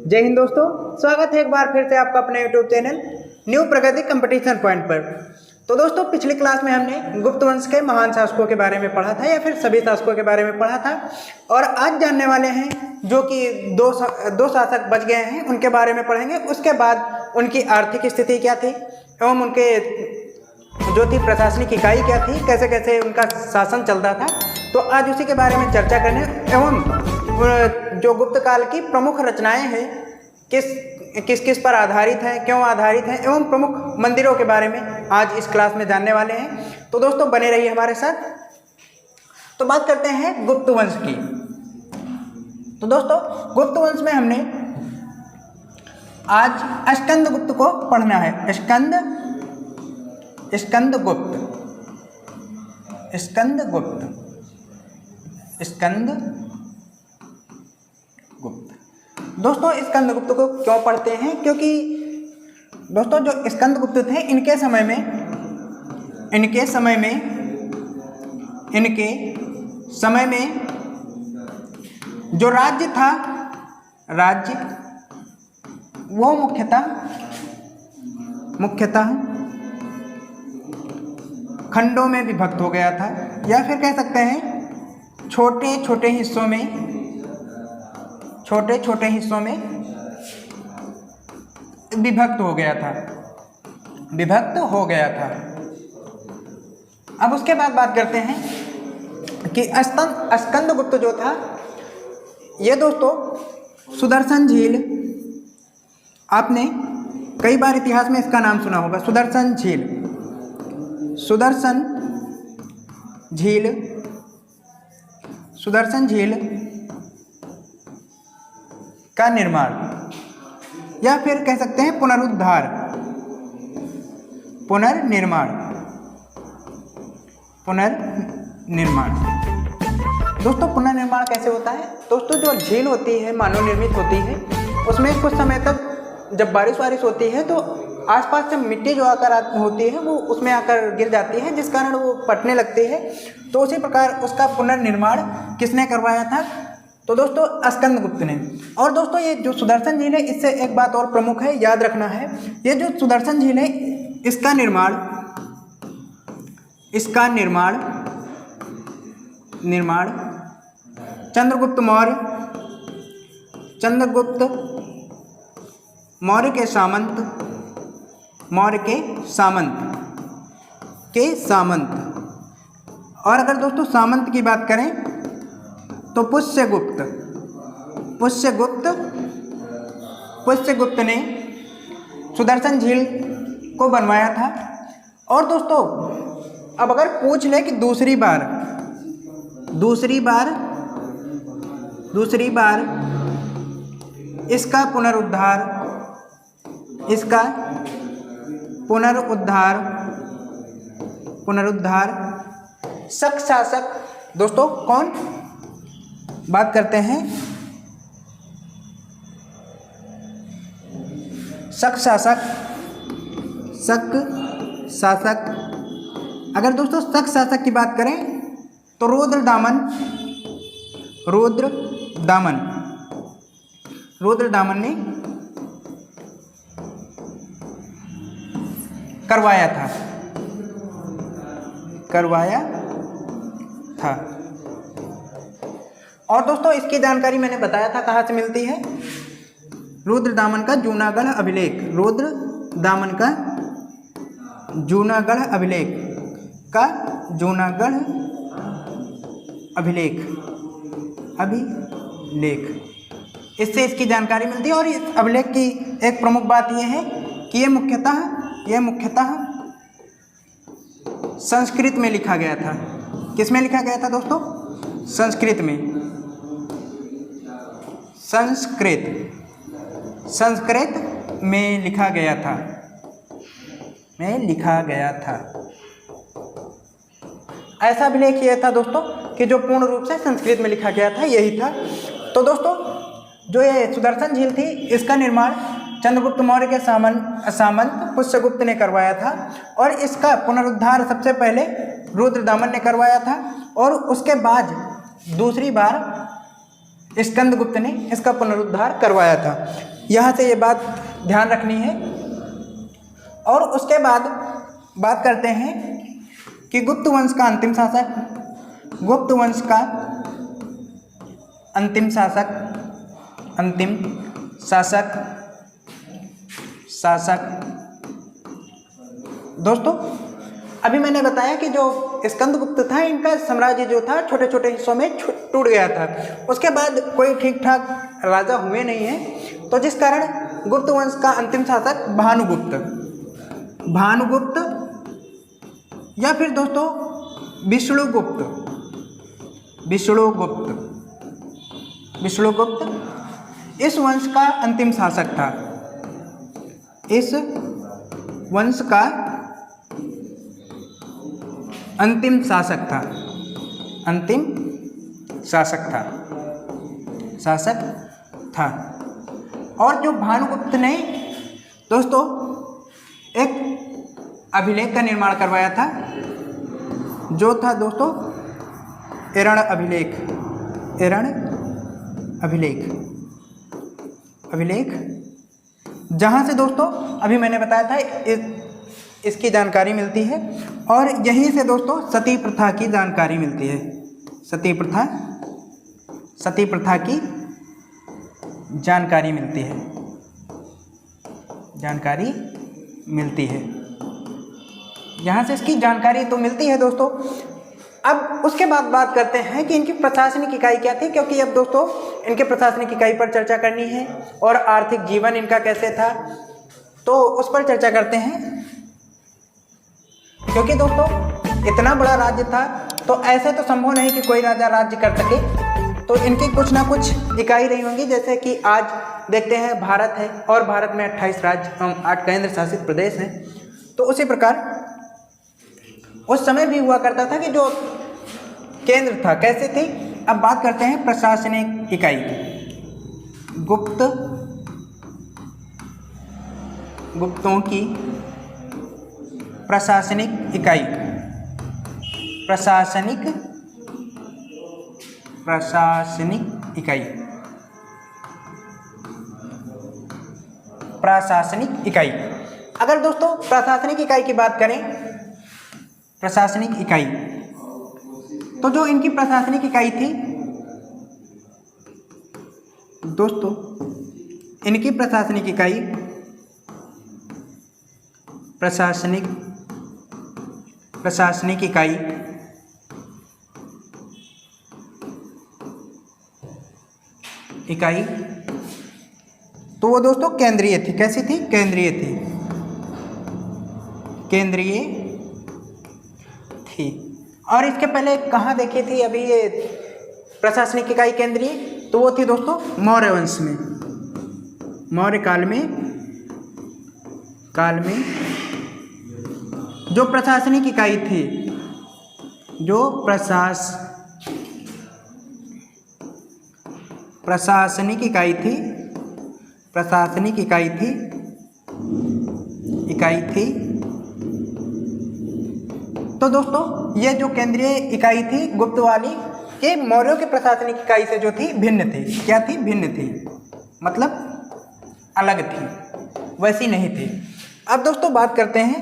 जय हिंद दोस्तों, स्वागत है एक बार फिर से आपका अपने यूट्यूब चैनल न्यू प्रगति कंपटीशन पॉइंट पर। तो दोस्तों, पिछली क्लास में हमने गुप्त वंश के महान शासकों के बारे में पढ़ा था या फिर सभी शासकों के बारे में पढ़ा था, और आज जानने वाले हैं जो कि दो शासक बच गए हैं उनके बारे में पढ़ेंगे। उसके बाद उनकी आर्थिक स्थिति क्या थी एवं उनके जो थी प्रशासनिक इकाई क्या थी, कैसे कैसे उनका शासन चलता था। तो आज उसी के बारे में चर्चा करने एवं जो गुप्त काल की प्रमुख रचनाएं हैं किस किस पर आधारित हैं, क्यों आधारित हैं, एवं प्रमुख मंदिरों के बारे में आज इस क्लास में जानने वाले हैं। तो दोस्तों बने रहिए हमारे साथ। तो बात करते हैं गुप्त वंश की। तो दोस्तों गुप्त वंश में हमने आज स्कंदगुप्त को पढ़ना है। दोस्तों स्कंदगुप्त को क्यों पढ़ते हैं? क्योंकि दोस्तों जो स्कंदगुप्त थे इनके समय में जो राज्य था, वो मुख्यतः खंडों में विभक्त हो गया था, या फिर कह सकते हैं छोटे छोटे हिस्सों में विभक्त हो गया था। अब उसके बाद बात करते हैं कि स्कंदगुप्त जो था, ये दोस्तों सुदर्शन झील, आपने कई बार इतिहास में इसका नाम सुना होगा। सुदर्शन झील का निर्माण, या फिर कह सकते हैं पुनर्निर्माण। दोस्तों पुनर्निर्माण कैसे होता है? दोस्तों जो झील होती है, मानव निर्मित होती है, उसमें कुछ समय तक जब बारिश होती है तो आसपास से मिट्टी जो आकर होती है वो उसमें आकर गिर जाती है, जिस कारण वो फटने लगती है। तो उसी प्रकार उसका पुनर्निर्माण किसने करवाया था? तो दोस्तों स्कंदगुप्त ने। और दोस्तों ये जो सुदर्शन झील है, इससे एक बात और प्रमुख है, याद रखना है, ये जो सुदर्शन झील है इसका निर्माण चंद्रगुप्त मौर्य के सामंत। और अगर दोस्तों सामंत की बात करें तो पुष्यगुप्त ने सुदर्शन झील को बनवाया था। और दोस्तों अब अगर पूछ ले कि दूसरी बार इसका पुनरुद्धार शक शासक, दोस्तों कौन बात करते हैं? शक शासक। अगर दोस्तों शक शासक की बात करें तो रुद्रदामन ने करवाया था। और दोस्तों इसकी जानकारी मैंने बताया था कहाँ से मिलती है। रुद्रदामन का जूनागढ़ अभिलेख, इससे इसकी जानकारी मिलती है। और इस अभिलेख की एक प्रमुख बात यह है कि ये मुख्यतः संस्कृत में लिखा गया था। किस में लिखा गया था दोस्तों? संस्कृत में लिखा गया था। ऐसा अभिलेख यह था दोस्तों कि जो पूर्ण रूप से संस्कृत में लिखा गया था, यही था। तो दोस्तों जो ये सुदर्शन झील थी, इसका निर्माण चंद्रगुप्त मौर्य के सामंत पुष्यगुप्त ने करवाया था, और इसका पुनरुद्धार सबसे पहले रुद्रदामन ने करवाया था, और उसके बाद दूसरी बार स्कंदगुप्त ने इसका पुनरुद्धार करवाया था। यहाँ से ये बात ध्यान रखनी है। और उसके बाद बात करते हैं कि गुप्त वंश का अंतिम शासक, गुप्त वंश का अंतिम शासक, अंतिम शासक, दोस्तों अभी मैंने बताया कि जो स्कंदगुप्त था, इनका साम्राज्य जो था छोटे छोटे हिस्सों में टूट गया था। उसके बाद कोई ठीक ठाक राजा हुए नहीं हैं, तो जिस कारण गुप्त वंश का अंतिम शासक भानुगुप्त, भानुगुप्त या फिर दोस्तों विष्णुगुप्त, विष्णुगुप्त, विष्णुगुप्त इस वंश का अंतिम शासक था। इस वंश का अंतिम शासक था, अंतिम शासक था, शासक था। और जो भानुगुप्त ने दोस्तों एक अभिलेख का निर्माण करवाया था, जो था दोस्तों एरण अभिलेख, एरण अभिलेख, अभिलेख, जहाँ से दोस्तों अभी मैंने बताया था इसकी जानकारी मिलती है। और यहीं से दोस्तों सती प्रथा की जानकारी मिलती है, सती प्रथा, सती प्रथा की जानकारी मिलती है, जानकारी मिलती है, यहाँ से इसकी जानकारी तो मिलती है दोस्तों। अब उसके बाद बात करते हैं कि इनकी प्रशासनिक इकाई क्या थी, क्योंकि अब दोस्तों इनके प्रशासनिक इकाई पर चर्चा करनी है और आर्थिक जीवन इनका कैसे था, तो उस पर चर्चा करते हैं। क्योंकि दोस्तों इतना बड़ा राज्य था, तो ऐसे तो संभव नहीं कि कोई राजा राज्य कर सके, तो इनकी कुछ ना कुछ इकाई रही होंगी। जैसे कि आज देखते हैं भारत है और भारत में 28 राज्य, 8 केंद्र शासित प्रदेश हैं, तो उसी प्रकार उस समय भी हुआ करता था कि जो केंद्र था कैसे थे। अब बात करते हैं प्रशासनिक इकाई, गुप्त, गुप्तों की प्रशासनिक इकाई, प्रशासनिक, प्रशासनिक इकाई, प्रशासनिक इकाई। अगर दोस्तों प्रशासनिक इकाई की बात करें, प्रशासनिक इकाई, तो जो इनकी प्रशासनिक इकाई थी दोस्तों, इनकी प्रशासनिक इकाई, प्रशासनिक, प्रशासनिक इकाई इकाई तो वो दोस्तों केंद्रीय थी। कैसी थी? केंद्रीय थी, केंद्रीय थी। और इसके पहले कहाँ देखी थी अभी ये प्रशासनिक इकाई केंद्रीय? तो वो थी दोस्तों मौर्य वंश में, मौर्य काल में, काल में जो प्रशासनिक इकाई थी, जो प्रशासनिक इकाई थी, प्रशासनिक इकाई थी, इकाई थी। तो दोस्तों ये जो केंद्रीय इकाई थी गुप्त वाली, ये मौर्यों की प्रशासनिक इकाई से जो थी भिन्न थी। क्या थी? भिन्न थी, मतलब अलग थी, वैसी नहीं थी। अब दोस्तों बात करते हैं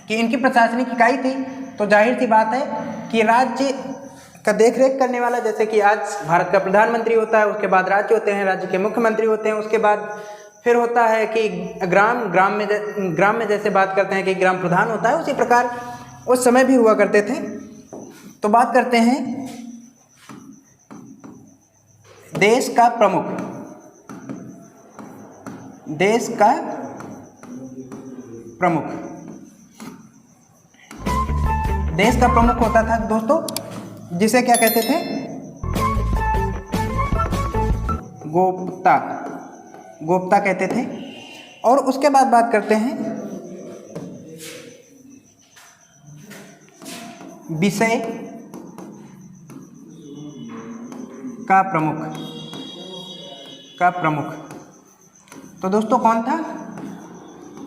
कि इनकी प्रशासनिक इकाई थी, तो जाहिर सी बात है कि राज्य का देखरेख करने वाला, जैसे कि आज भारत का प्रधानमंत्री होता है, उसके बाद राज्य होते हैं, राज्य के मुख्यमंत्री होते हैं, उसके बाद फिर होता है कि ग्राम में जैसे बात करते हैं कि ग्राम प्रधान होता है, उसी प्रकार उस समय भी हुआ करते थे। तो बात करते हैं देश का प्रमुख, देश का प्रमुख, देश का प्रमुख होता था दोस्तों, जिसे क्या कहते थे? गोप्ता, गोप्ता कहते थे। और उसके बाद बात करते हैं विषय का प्रमुख, का प्रमुख। तो दोस्तों कौन था?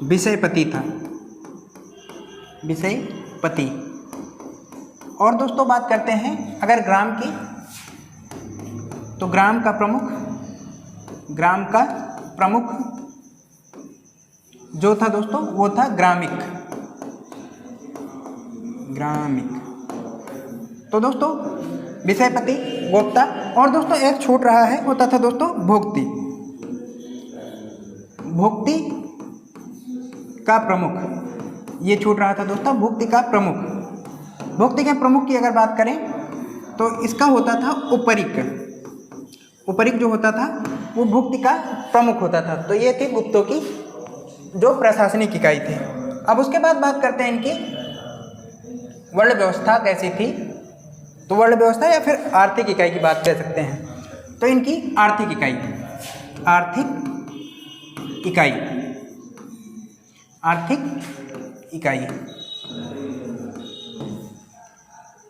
विषयपति था, विषयपति। और दोस्तों बात करते हैं अगर ग्राम की, तो ग्राम का प्रमुख, ग्राम का प्रमुख जो था दोस्तों वो था ग्रामिक। तो दोस्तों विषयपति, वक्ता, और दोस्तों एक छूट रहा है, होता था दोस्तों भोक्ति। भोक्ति का प्रमुख, ये छूट रहा था दोस्तों भोक्ति का प्रमुख। भोक्ति के प्रमुख की अगर बात करें तो इसका होता था उपरिक। उपरिक जो होता था वो भुक्ति का प्रमुख होता था। तो ये थी गुप्तों की जो प्रशासनिक इकाई थी। अब उसके बाद बात करते हैं इनकी वर्ण व्यवस्था कैसी थी। तो वर्ण व्यवस्था या फिर आर्थिक इकाई की बात कर सकते हैं। तो इनकी आर्थिक इकाई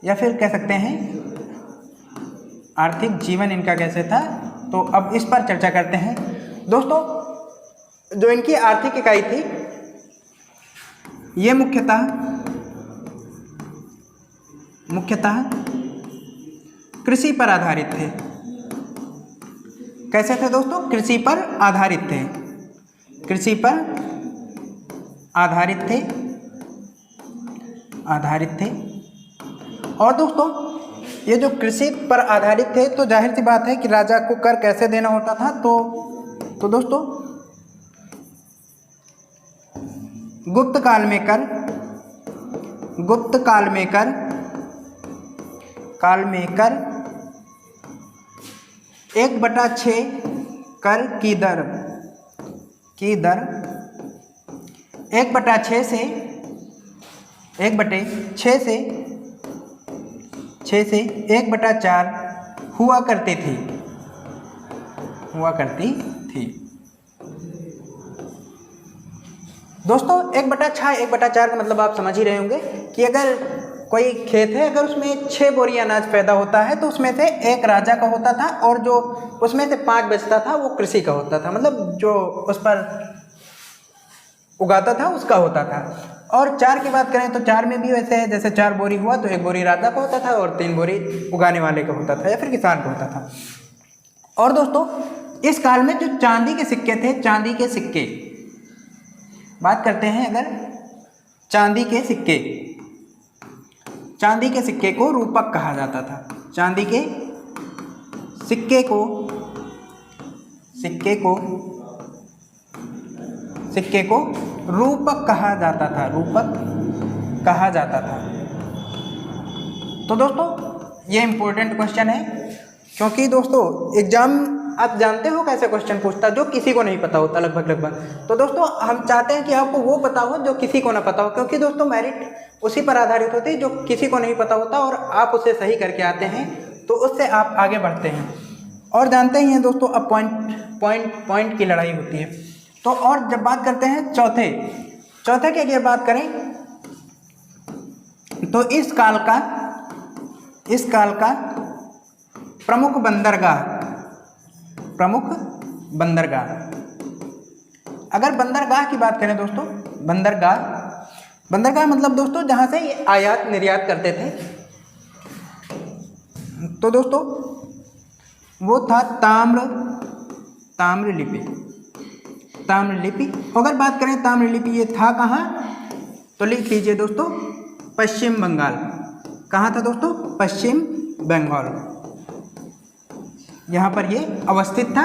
या फिर कह सकते हैं आर्थिक जीवन इनका कैसे था। तो अब इस पर चर्चा करते हैं दोस्तों। जो इनकी आर्थिक इकाई थी ये मुख्यतः कृषि पर आधारित थे। कैसे थे दोस्तों? कृषि पर आधारित थे। और दोस्तों ये जो कृषि पर आधारित थे तो जाहिर सी बात है कि राजा को कर कैसे देना होता था। तो दोस्तों गुप्त काल में कर 1/6 कर की दर 1/6 से 1/4 हुआ करती थी। दोस्तों 1/4 का मतलब आप समझ ही रहे होंगे कि अगर कोई खेत है, अगर उसमें 6 बोरी अनाज पैदा होता है तो उसमें से एक राजा का होता था और जो उसमें से 5 बचता था वो कृषि का होता था। मतलब जो उस पर उगाता था उसका होता था। और 4 की बात करें तो 4 में भी वैसे है, जैसे 4 बोरी हुआ तो 1 बोरी राजा का होता था और 3 बोरी उगाने वाले का होता था या फिर किसान का होता था। और दोस्तों इस काल में जो चांदी के सिक्के थे, बात करते हैं अगर चांदी के सिक्के को रूपक कहा जाता था। चांदी के सिक्के को रूपक कहा जाता था। तो दोस्तों ये इंपॉर्टेंट क्वेश्चन है, क्योंकि दोस्तों एग्जाम आप जानते हो कैसे क्वेश्चन पूछता है जो किसी को नहीं पता होता लगभग। तो दोस्तों हम चाहते हैं कि आपको वो पता हो जो किसी को ना पता हो, क्योंकि दोस्तों मेरिट उसी पर आधारित होती है जो किसी को नहीं पता होता और आप उसे सही करके आते हैं तो उससे आप आगे बढ़ते हैं। और जानते ही हैं दोस्तों अब पॉइंट की लड़ाई होती है। तो और जब बात करते हैं चौथे की अगर बात करें तो इस काल का प्रमुख बंदरगाह। अगर बंदरगाह की बात करें दोस्तों, बंदरगाह मतलब दोस्तों जहां से ये आयात निर्यात करते थे। तो दोस्तों वो था ताम्रलिपि। अगर बात करें ताम्रलिपि ये था कहाँ, तो लिख लीजिए दोस्तों पश्चिम बंगाल। कहाँ था दोस्तों? पश्चिम बंगाल, यहाँ पर ये अवस्थित था।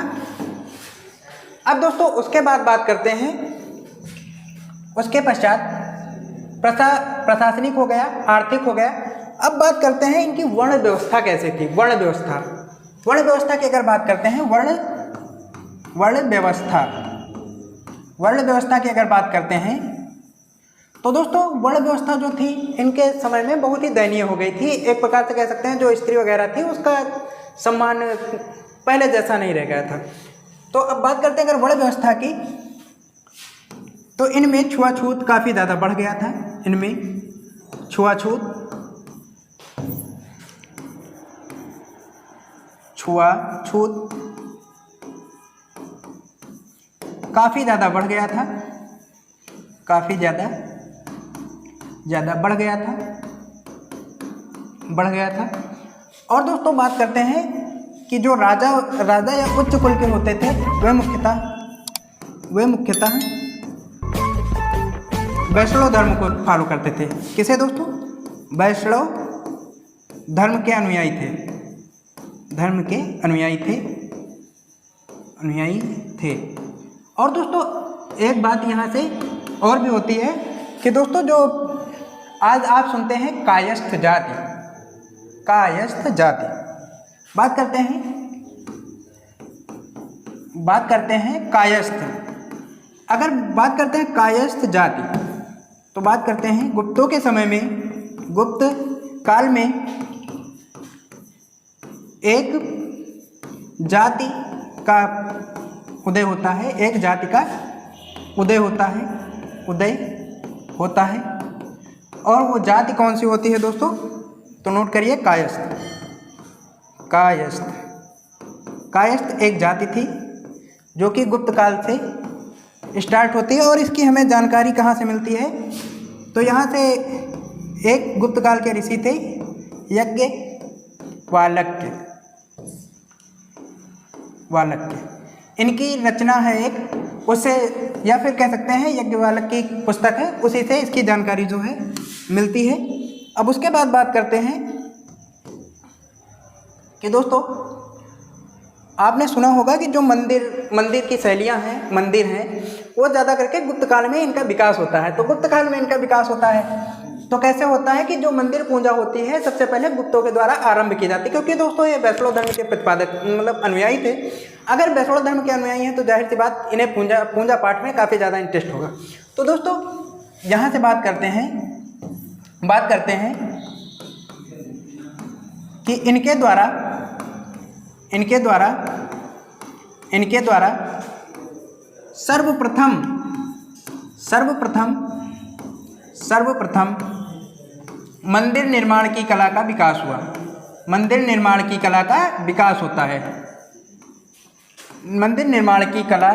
अब दोस्तों उसके बाद बात करते हैं, उसके पश्चात प्रशासनिक हो गया, आर्थिक हो गया। अब बात करते हैं इनकी वर्ण व्यवस्था कैसे थी। वर्ण व्यवस्था की अगर बात करते हैं, वर्ण व्यवस्था की अगर बात करते हैं तो दोस्तों वर्ण व्यवस्था जो थी इनके समय में बहुत ही दयनीय हो गई थी। एक प्रकार से कह सकते हैं जो स्त्री वगैरह थी उसका सम्मान पहले जैसा नहीं रह गया था। तो अब बात करते हैं अगर वर्ण व्यवस्था की, तो इनमें छुआछूत काफ़ी ज़्यादा बढ़ गया था। छुआछूत काफ़ी ज़्यादा बढ़ गया था, काफ़ी ज़्यादा बढ़ गया था। और दोस्तों बात करते हैं कि जो राजा या उच्च कुल के होते थे वह मुख्यतः वे मुख्यतः वैष्णव धर्म को फॉलो करते थे। किसे दोस्तों? वैष्णव धर्म के अनुयायी थे, धर्म के अनुयायी थे। और दोस्तों एक बात यहाँ से और भी होती है कि दोस्तों जो आज आप सुनते हैं कायस्थ जाति, बात करते हैं कायस्थ। अगर बात करते हैं कायस्थ जाति तो बात करते हैं गुप्तों के समय में, गुप्त काल में एक जाति का उदय होता है, एक जाति का उदय होता है। और वो जाति कौन सी होती है दोस्तों? तो नोट करिए, कायस्थ एक जाति थी जो कि गुप्त काल से स्टार्ट होती है। और इसकी हमें जानकारी कहाँ से मिलती है? तो यहाँ से एक गुप्त काल के ऋषि थे याज्ञवल्क्य, इनकी रचना है एक, उससे या फिर कह सकते हैं याज्ञवल्क्य की पुस्तक है, उसी से इसकी जानकारी जो है मिलती है। अब उसके बाद बात करते हैं कि दोस्तों आपने सुना होगा कि जो मंदिर की शैलियाँ हैं, मंदिर हैं, वो ज़्यादा करके गुप्त काल में इनका विकास होता है। तो गुप्त काल में इनका विकास होता है तो कैसे होता है कि जो मंदिर पूजा होती है सबसे पहले गुप्तों के द्वारा आरंभ की जाती है, क्योंकि दोस्तों ये वैष्णव धर्म के प्रतिपादक मतलब अनुयायी थे। अगर वैष्णव धर्म के अनुयायी हैं तो जाहिर सी बात इन्हें पूजा पाठ में काफ़ी ज़्यादा इंटरेस्ट होगा। तो दोस्तों यहाँ से बात करते हैं कि इनके द्वारा सर्वप्रथम मंदिर निर्माण की कला का विकास हुआ। मंदिर निर्माण की कला का विकास होता है। मंदिर निर्माण की कला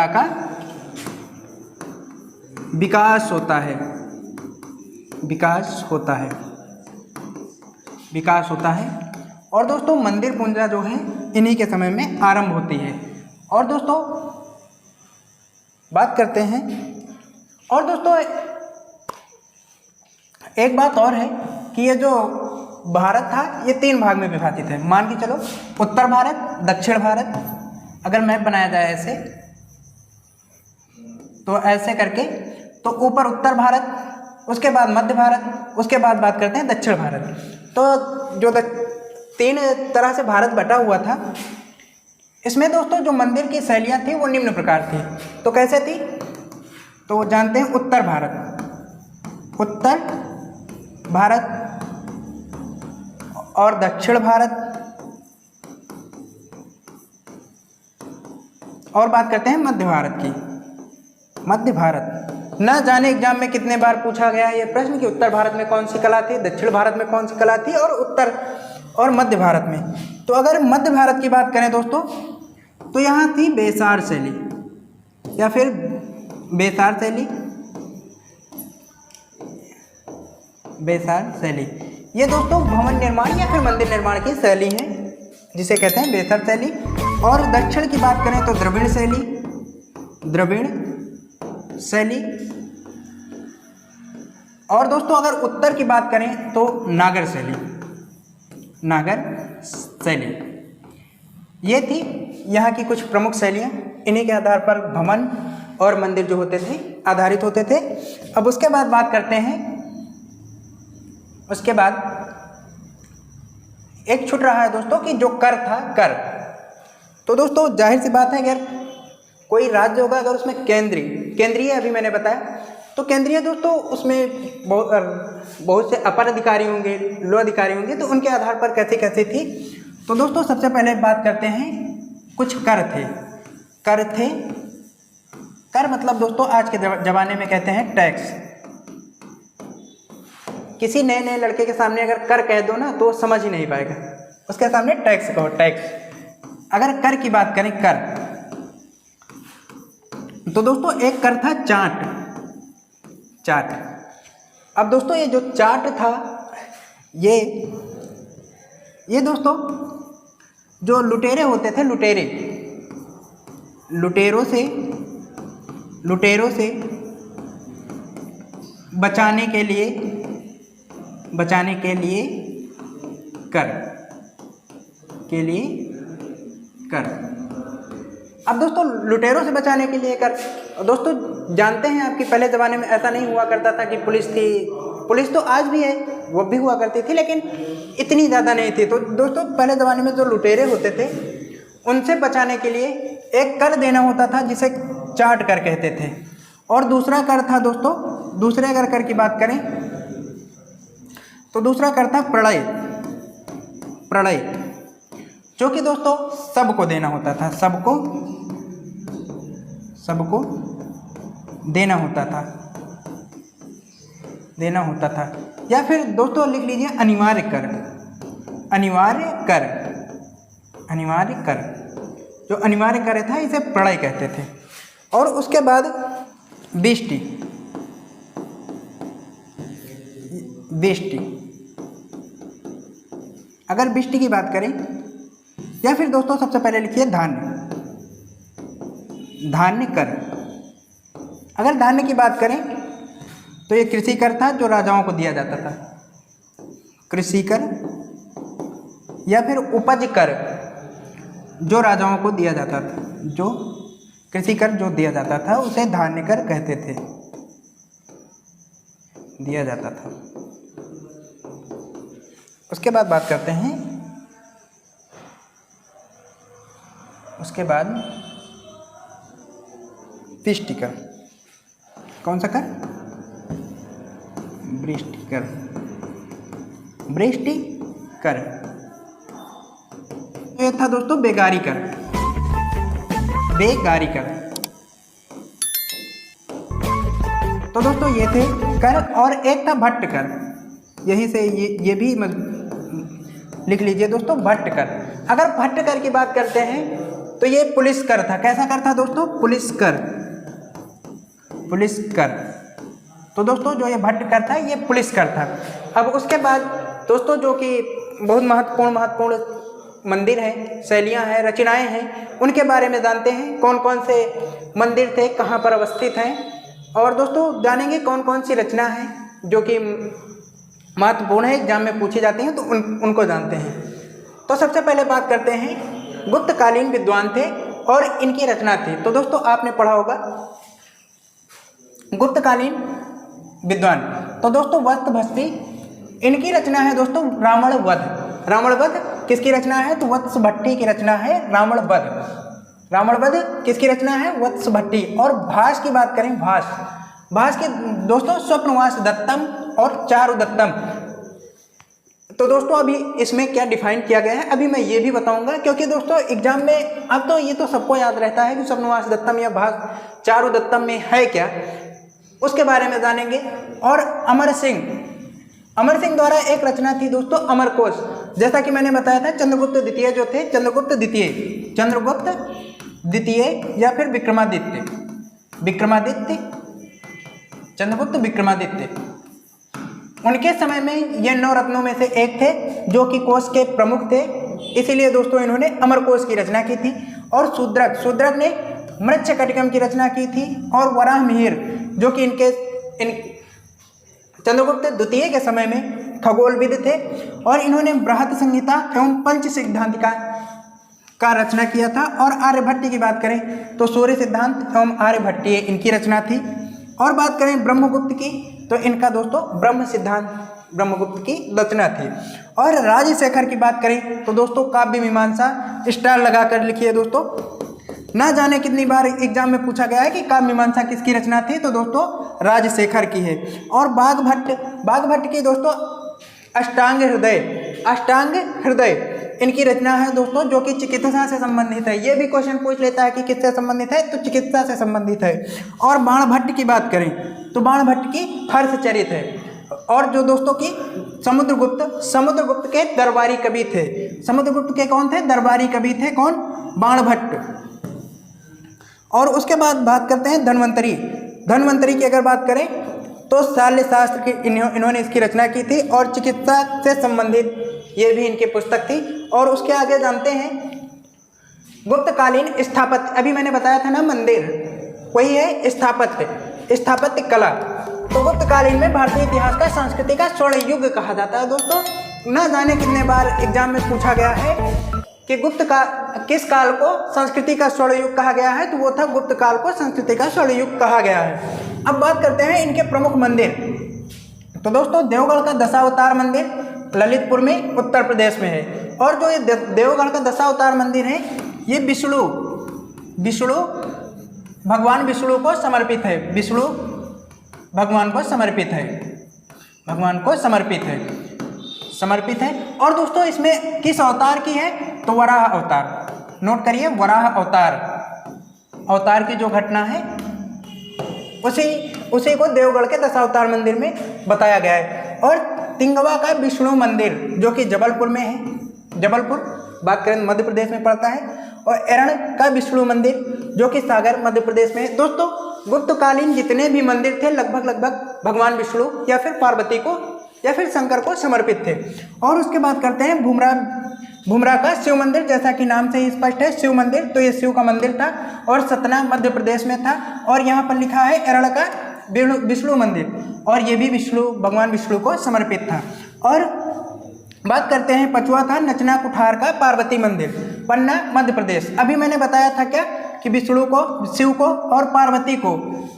का विकास होता है। और दोस्तों मंदिर पूजा जो है इन्हीं के समय में आरंभ होती है। और दोस्तों बात करते हैं, और दोस्तों एक बात और है कि ये जो भारत था ये 3 भाग में विभाजित है। मान के चलो उत्तर भारत, दक्षिण भारत, अगर मैप बनाया जाए ऐसे तो ऐसे करके, तो ऊपर उत्तर भारत, उसके बाद मध्य भारत, उसके बाद बात करते हैं दक्षिण भारत। तो जो 3 तरह से भारत बटा हुआ था, इसमें दोस्तों जो मंदिर की शैलियाँ थी वो निम्न प्रकार थी। तो कैसे थी? तो जानते हैं उत्तर भारत और दक्षिण भारत, और बात करते हैं मध्य भारत। ना जाने एग्जाम में कितने बार पूछा गया है ये प्रश्न कि उत्तर भारत में कौन सी कला थी, दक्षिण भारत में कौन सी कला थी और उत्तर और मध्य भारत में। तो अगर मध्य भारत की बात करें दोस्तों तो यहाँ थी बेसार शैली या फिर बेसार शैली। ये दोस्तों भवन निर्माण या फिर मंदिर निर्माण की शैली है जिसे कहते हैं बेसार शैली। और दक्षिण की बात करें तो द्रविड़ शैली। और दोस्तों अगर उत्तर की बात करें तो नागर शैली। ये थी यहाँ की कुछ प्रमुख शैलियाँ। इन्हीं के आधार पर भवन और मंदिर जो होते थे आधारित होते थे। अब उसके बाद बात करते हैं, उसके बाद एक छूट रहा है दोस्तों कि जो कर था, कर। तो दोस्तों जाहिर सी बात है अगर कोई राज्य होगा, अगर उसमें केंद्रीय अभी मैंने बताया, तो केंद्रीय दोस्तों उसमें बहुत से अपर अधिकारी होंगे, लो अधिकारी होंगे, तो उनके आधार पर कैसे थी। तो दोस्तों सबसे पहले बात करते हैं कुछ कर थे। कर मतलब दोस्तों आज के ज़माने में कहते हैं टैक्स। किसी नए लड़के के सामने अगर कर कह दो ना तो समझ ही नहीं पाएगा, उसके सामने टैक्स कहो, टैक्स। अगर कर की बात करें, कर, तो दोस्तों एक कर था चाट। अब दोस्तों ये जो चाट था, ये दोस्तों जो लुटेरे होते थे, लुटेरों से बचाने के लिए कर। अब दोस्तों लुटेरों से बचाने के लिए कर, दोस्तों जानते हैं आपकी पहले ज़माने में ऐसा नहीं हुआ करता था कि पुलिस थी, पुलिस तो आज भी है, वो भी हुआ करती थी, लेकिन इतनी ज़्यादा नहीं थी। तो दोस्तों पहले ज़माने में जो लुटेरे होते थे उनसे बचाने के लिए एक कर देना होता था जिसे चाट कर कहते थे, और दूसरा कर था दोस्तों, दूसरे अगर कर की बात करें तो दूसरा कर था प्रलय, जो कि दोस्तों सबको देना होता था, सबको देना होता था। या फिर दोस्तों लिख लीजिए अनिवार्य कर, जो अनिवार्य कर था इसे प्रलय कहते थे। और उसके बाद बिष्टि, अगर बिष्टि की बात करें, या फिर दोस्तों सबसे पहले लिखिए धान्य कर। अगर धान्य की बात करें तो ये कृषि कर था जो राजाओं को दिया जाता था, कृषि कर, या फिर उपज कर जो राजाओं को दिया जाता था, जो कृषि कर जो दिया जाता था उसे धान्य कर कहते थे, दिया जाता था। उसके बाद बात करते हैं, उसके बाद वृष्टि कर। कौन सा कर? वृष्टि कर। ये था दोस्तों बेगारी कर। तो दोस्तों ये थे कर, और एक था भट्ट कर, यहीं से ये भी लिख लीजिए दोस्तों, भट्ट कर। अगर भट्ट कर की बात करते हैं तो ये पुलिस कर था। कैसा कर था दोस्तों? पुलिस कर। तो दोस्तों जो ये भट्ट कर था ये पुलिस कर था। अब उसके बाद दोस्तों जो कि बहुत महत्वपूर्ण मंदिर हैं, शैलियाँ हैं, रचनाएं हैं, उनके बारे में जानते हैं। कौन कौन से मंदिर थे, कहाँ पर अवस्थित हैं, और दोस्तों जानेंगे कौन कौन सी रचना है जो कि महत्वपूर्ण है, एग्जाम में पूछी जाती हैं, तो उनको जानते हैं। तो सबसे पहले बात करते हैं, गुप्तकालीन विद्वान थे और इनकी रचना थी। तो दोस्तों आपने पढ़ा होगा गुप्तकालीन विद्वान, तो दोस्तों वत्सभट्टी, इनकी रचना है दोस्तों रावण वध किसकी रचना है? तो वत्सभट्टी की रचना है रावण वध किसकी रचना है? वत्सभट्टी। और भास की बात करें, भास के दोस्तों स्वप्नवास दत्तम और चारुदत्तम। तो दोस्तों अभी इसमें क्या डिफाइन किया गया है अभी मैं ये भी बताऊंगा, क्योंकि दोस्तों एग्जाम में अब तो ये तो सबको याद रहता है कि स्वप्नवास दत्तम या भास चारुदत्तम में है क्या, उसके बारे में जानेंगे। और अमर सिंह द्वारा एक रचना थी दोस्तों अमरकोश। जैसा कि मैंने बताया था चंद्रगुप्त द्वितीय जो थे, चंद्रगुप्त द्वितीय या फिर चंद्रगुप्त विक्रमादित्य, उनके समय में ये 9 रत्नों में से एक थे जो कि कोश के प्रमुख थे, इसीलिए दोस्तों इन्होंने अमरकोश की रचना की थी। और शूद्रक ने मृच्छकटिकम की रचना की थी। और वराहमिहिर जो कि चंद्रगुप्त द्वितीय के समय में खगोलविद थे, और इन्होंने बृहत संहिता एवं पंच सिद्धांतिका का रचना किया था। और आर्यभट्ट की बात करें तो सूर्य सिद्धांत एवं आर्यभट्टीय इनकी रचना थी। और बात करें ब्रह्मगुप्त की तो इनका दोस्तों ब्रह्मगुप्त की रचना थी। और राजशेखर की बात करें तो दोस्तों काव्य मीमांसा, स्टार लगाकर लिखिए दोस्तों, ना जाने कितनी बार एग्जाम में पूछा गया है कि काव्य मीमांसा किसकी रचना थी, तो दोस्तों राजशेखर की है। और बाघभट्ट की दोस्तों अष्टांग हृदय इनकी रचना है दोस्तों, जो कि चिकित्सा से संबंधित है। ये भी क्वेश्चन पूछ लेता है कि किससे संबंधित है, तो चिकित्सा से संबंधित है। और बाणभट्ट की बात करें तो बाणभट्ट की हर्षचरित है। और जो दोस्तों की समुद्रगुप्त के दरबारी कवि थे। समुद्रगुप्त के कौन थे? दरबारी कवि थे। कौन? बाणभट्ट। और उसके बाद बात करते हैं धन्वंतरी की अगर बात करें तो शल्य शास्त्र की इन्होंने इसकी रचना की थी, और चिकित्सा से संबंधित ये भी इनकी पुस्तक थी। और उसके आगे जानते हैं गुप्तकालीन स्थापत्य, अभी मैंने बताया था ना मंदिर, वही है स्थापत्य कला। तो गुप्तकालीन में भारतीय इतिहास का संस्कृति का स्वर्ण युग कहा जाता है। दोस्तों न जाने कितने बार एग्जाम में पूछा गया है कि किस काल को संस्कृति का स्वर्ण युग कहा गया है, तो वो था गुप्त काल को संस्कृति का स्वर्ण युग कहा गया है। अब बात करते हैं इनके प्रमुख मंदिर। तो दोस्तों देवगढ़ का दशावतार मंदिर ललितपुर में उत्तर प्रदेश में है, और जो ये देवगढ़ का दशावतार मंदिर है ये विष्णु भगवान विष्णु को समर्पित है, विष्णु भगवान को समर्पित है। और दोस्तों इसमें किस अवतार की है, तो वराह अवतार। नोट करिए, वराह अवतार की जो घटना है उसी को देवगढ़ के दशावतार मंदिर में बताया गया है। और तिंगवा का विष्णु मंदिर जो कि जबलपुर में है, जबलपुर बात करें मध्य प्रदेश में पड़ता है, और एरण का विष्णु मंदिर जो कि सागर मध्य प्रदेश में है। दोस्तों गुप्तकालीन जितने भी मंदिर थे लगभग भगवान विष्णु या फिर पार्वती को या फिर शंकर को समर्पित थे। और उसके बाद करते हैं भुमरा का शिव मंदिर, जैसा कि नाम से ही स्पष्ट है शिव मंदिर, तो ये शिव का मंदिर था और सतना मध्य प्रदेश में था। और यहाँ पर लिखा है एरण का विष्णु मंदिर, और ये भी भगवान विष्णु को समर्पित था। और बात करते हैं पचवा था नचना कुठार का पार्वती मंदिर, पन्ना मध्य प्रदेश। अभी मैंने बताया था क्या कि विष्णु को, शिव को और पार्वती को,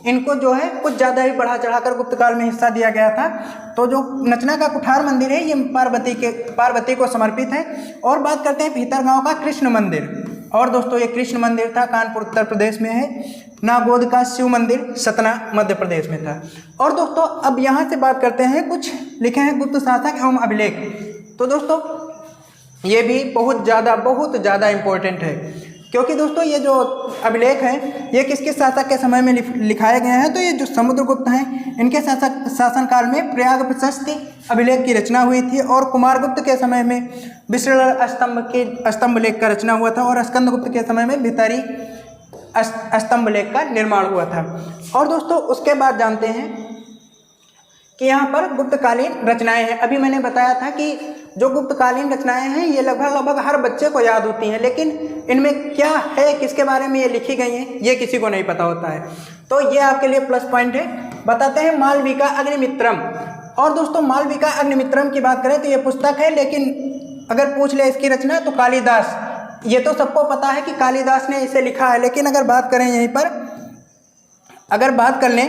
इनको जो है कुछ ज़्यादा ही बढ़ा चढ़ाकर गुप्तकाल में हिस्सा दिया गया था। तो जो नचना का कुठार मंदिर है ये पार्वती को समर्पित है। और बात करते हैं भीतरगांव का कृष्ण मंदिर, और दोस्तों ये कृष्ण मंदिर था कानपुर उत्तर प्रदेश में है। नागौद का शिव मंदिर सतना मध्य प्रदेश में था। और दोस्तों अब यहाँ से बात करते हैं, कुछ लिखे हैं गुप्त शासक एवं अभिलेख। तो दोस्तों ये भी बहुत ज़्यादा इम्पोर्टेंट है, क्योंकि दोस्तों ये जो अभिलेख हैं ये किस शासक के समय में लिखाए गए हैं। तो ये जो समुद्रगुप्त हैं इनके शासनकाल में प्रयाग प्रशस्ति अभिलेख की रचना हुई थी, और कुमारगुप्त के समय में विसृण स्तंभ लेख का रचना हुआ था, और स्कंदगुप्त के समय में भितरी स्तंभ लेख का निर्माण हुआ था। और दोस्तों उसके बाद जानते हैं कि यहाँ पर गुप्तकालीन रचनाएं हैं। अभी मैंने बताया था कि जो गुप्तकालीन रचनाएं हैं ये लगभग हर बच्चे को याद होती हैं, लेकिन इनमें क्या है, किसके बारे में ये लिखी गई हैं, ये किसी को नहीं पता होता है। तो ये आपके लिए प्लस पॉइंट है। बताते हैं मालविका अग्निमित्रम। और दोस्तों मालविका अग्निमित्रम की बात करें तो ये पुस्तक है, लेकिन अगर पूछ ले इसकी रचना तो कालिदास, ये तो सबको पता है कि कालिदास ने इसे लिखा है। लेकिन अगर बात करें यहीं पर, अगर बात कर लें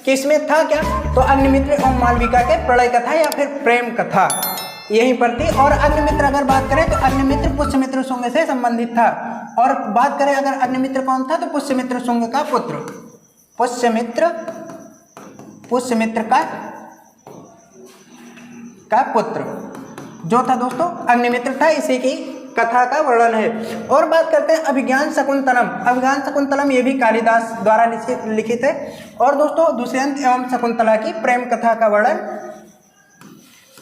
कि इसमें था क्या, तो अग्निमित्र और मालविका के प्रणय कथा या फिर प्रेम कथा यहीं पर थी। और अग्निमित्र अगर बात करें तो अग्निमित्र पुष्यमित्र शुंग से संबंधित था। और बात करें अगर अग्निमित्र कौन था, तो पुष्यमित्र शुंग का पुत्र, पुष्यमित्र का पुत्र जो था दोस्तों अग्निमित्र था, इसी की कथा का वर्णन है। और बात करते हैं अभिज्ञान शकुंतलम, ये भी कालिदास द्वारा लिखित है। और दोस्तों दुष्यंत एवं शकुंतला की प्रेम कथा का वर्णन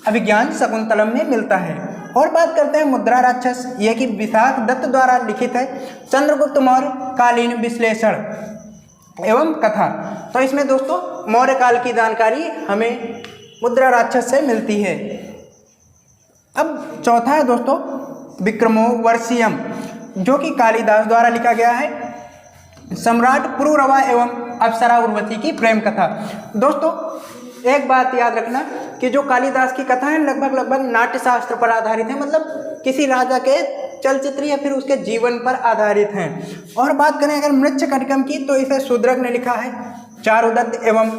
अभिज्ञान शकुंतलम में मिलता है। और बात करते हैं मुद्रा राक्षस, ये कि विशाख दत्त द्वारा लिखित है। चंद्रगुप्त मौर्य कालीन विश्लेषण एवं कथा, तो इसमें दोस्तों मौर्य काल की जानकारी हमें मुद्रा राक्षस से मिलती है। अब चौथा है दोस्तों विक्रमोर्वशीयम, जो कि कालिदास द्वारा लिखा गया है। सम्राट पुरुरवा एवं अप्सरा उर्वशी की प्रेम कथा। दोस्तों एक बात याद रखना कि जो कालिदास की कथा है लगभग नाट्य शास्त्र पर आधारित है, मतलब किसी राजा के चलचित्र या फिर उसके जीवन पर आधारित हैं। और बात करें अगर मृच्छकटिकम की, तो इसे शूद्रक ने लिखा है। चारुदत्त एवं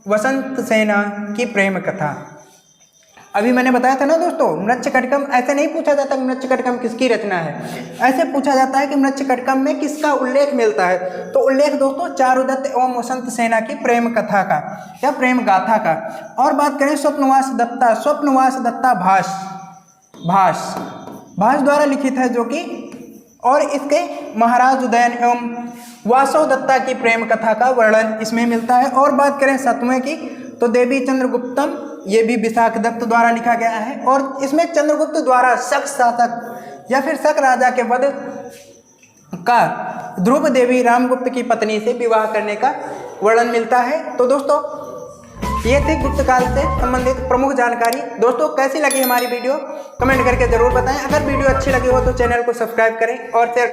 वसंत सेना की प्रेम कथा। अभी मैंने बताया था ना दोस्तों, मृच्छकटिकम ऐसे नहीं पूछा जाता कि मृच्छकटिकम किसकी रचना है, ऐसे पूछा जाता है कि मृच्छकटिकम में किसका उल्लेख मिलता है। तो उल्लेख दोस्तों चारुदत्त एवं वसंत सेना की प्रेम कथा का या प्रेम गाथा का। और बात करें स्वप्नवास दत्ता भास द्वारा लिखित है, जो कि और इसके महाराज उदयन एवं वासव दत्ता की प्रेम कथा का वर्णन इसमें मिलता है। और बात करें सातवें की, तो देवी चंद्रगुप्तम, ये भी विशाख दत्त द्वारा लिखा गया है। और इसमें चंद्रगुप्त द्वारा शक शासक या फिर शक राजा के वध का ध्रुव देवी रामगुप्त की पत्नी से विवाह करने का वर्णन मिलता है। तो दोस्तों ये थी गुप्त काल से संबंधित प्रमुख जानकारी। दोस्तों कैसी लगी हमारी वीडियो कमेंट करके जरूर बताएं। अगर वीडियो अच्छी लगी हो तो चैनल को सब्सक्राइब करें और शेयर